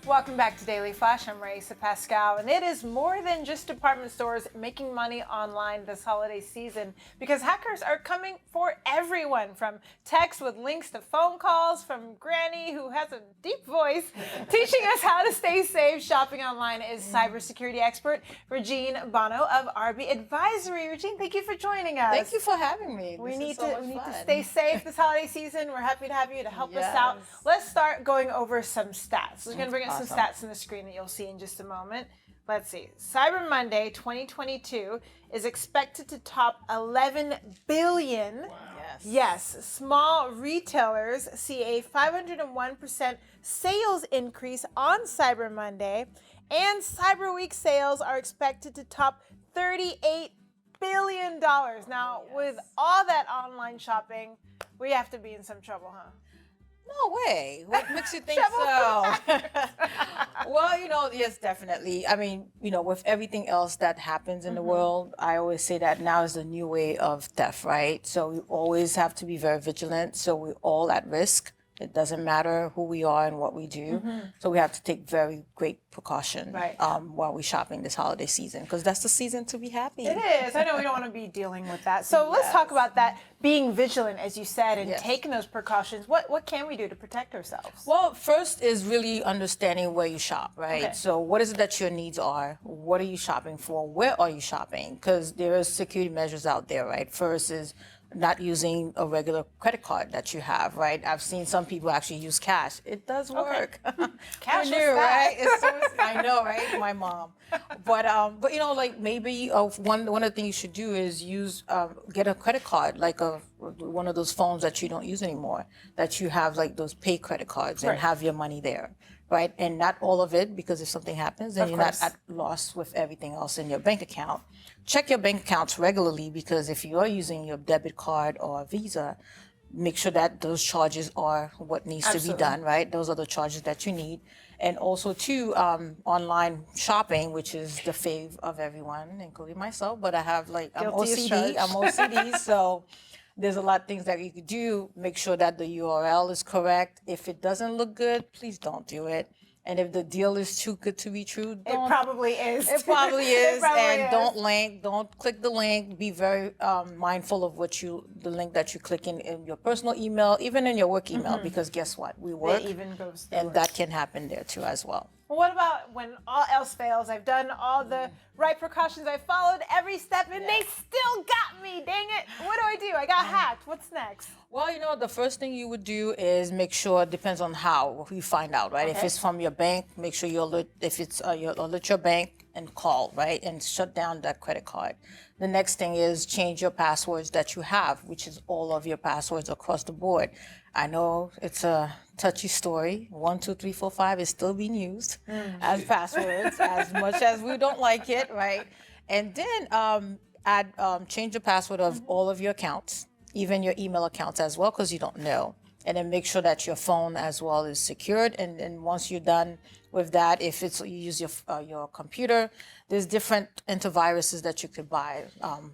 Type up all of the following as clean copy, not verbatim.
Welcome back to Daily Flash. I'm Riesa, Pascal, and it is more than just department stores making money online this holiday season because hackers are coming for everyone, from text with links to phone calls, from Granny, who has a deep voice, teaching us how to stay safe shopping online is cybersecurity expert Regine Bonneau of RB Advisory. Regine, thank you for joining us. Thank you for having me. We need to stay safe this holiday season. We're happy to have you to help us out. Yes. Let's start going over some stats. We're going to bring up some Awesome. stats on the screen that you'll see in just a moment. Let's see. Cyber Monday 2022 is expected to top 11 billion. Yes. Yes, small retailers see a 501% sales increase on Cyber Monday, and Cyber Week sales are expected to top $38 billion. Now, with all that online shopping, we have to be in some trouble, huh? No way. What makes you think so? Well, yes, definitely. I mean, with everything else that happens in the world, I always say that now is the new way of theft, right? So we always have to be very vigilant. So we're all at risk. It doesn't matter who we are and what we do. So we have to take very great precaution while we're shopping this holiday season, because that's the season to be happy. It is. I know we don't want to be dealing with that. So let's talk about that, being vigilant, as you said, and taking those precautions. What can we do to protect ourselves? Well, first is really understanding where you shop, right? Okay. So what is it that your needs are? What are you shopping for? Where are you shopping? Because there are security measures out there, right? First is not using a regular credit card that you have, right? I've seen some people actually use cash. It does work. Cash Who is knew, fast. right? I know, right? My mom. But like maybe one of the things you should do is get a credit card, like one of those phones that you don't use anymore, that you have like those pay credit cards and have your money there, right? And not all of it, because if something happens, then you're not at loss with everything else in your bank account. Check your bank accounts regularly, because if you are using your debit card or Visa, make sure that those charges are what needs to be done, right? Those are the charges that you need. And also too, online shopping, which is the fave of everyone, including myself, but I have I'm OCD, so there's a lot of things that you could do. Make sure that the URL is correct. If it doesn't look good, please don't do it. And if the deal is too good to be true, It probably is. It probably is. probably is. Don't click the link. Be very mindful of the link that you click in your personal email, even in your work email, because guess what? We work, It even goes through and it. that can happen there too as well. Well, what about when all else fails? I've done all the right precautions. I followed every step, and they still got me. Dang it! What do? I got hacked. What's next? Well, the first thing you would do is make sure, it depends on how you find out, right? If it's from your bank, make sure you alert, if it's you alert your bank and call, right? And shut down that credit card. The next thing is change your passwords that you have, which is all of your passwords across the board. I know it's a touchy story. 1, 2, 3, 4, 5 is still being used as passwords, as much as we don't like it, right? And then change the password of all of your accounts, even your email accounts as well, because you don't know. And then make sure that your phone as well is secured. And then once you're done with that, if you use your computer, there's different antiviruses that you could buy.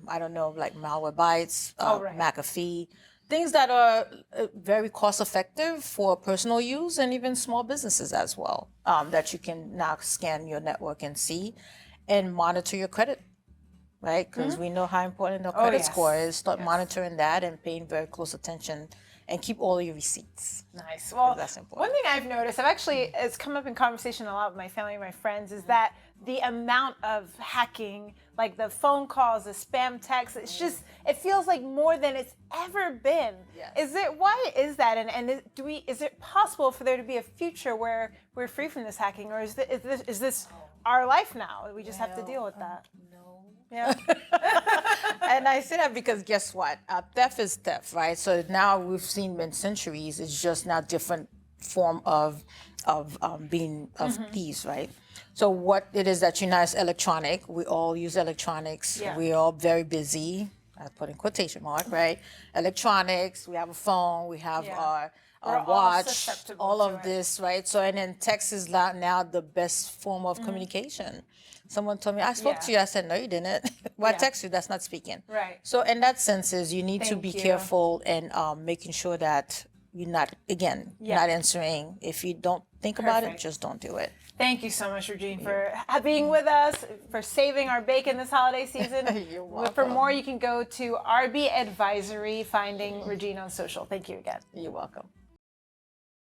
I don't know, like Malwarebytes, McAfee, things that are very cost effective for personal use and even small businesses as well, that you can now scan your network and see and monitor your credit. Right, because we know how important the credit score is. Start monitoring that and paying very close attention, and keep all your receipts. Nice. Well, that's important. One thing I've noticed, it's come up in conversation a lot with my family and my friends, is that the amount of hacking, like the phone calls, the spam texts, it feels like more than it's ever been. Yes. Why is that? And is it possible for there to be a future where we're free from this hacking, or is this our life now? We just have to deal with that. No. Yeah. And I say that because guess what? Theft is theft, right? So now we've seen in centuries, it's just now different form of thieves, right? So what it is that unites electronic, we all use electronics. Yeah. We're all very busy. I put in quotation mark, right? Electronics. We have a phone. We have our We're all watch. susceptible All to of it. this, right? So and then text is now the best form of communication. Someone told me, I spoke to you. I said, no, you didn't. Well, I text you, that's not speaking. Right. So in that sense is you need to Thank be you. careful and making sure that you're not, again, not answering. If you don't think about it, just don't do it. Thank you so much, Regine, for being with us, for saving our bacon this holiday season. You're welcome. For more, you can go to RB Advisory, finding Regine on social. Thank you again. You're welcome.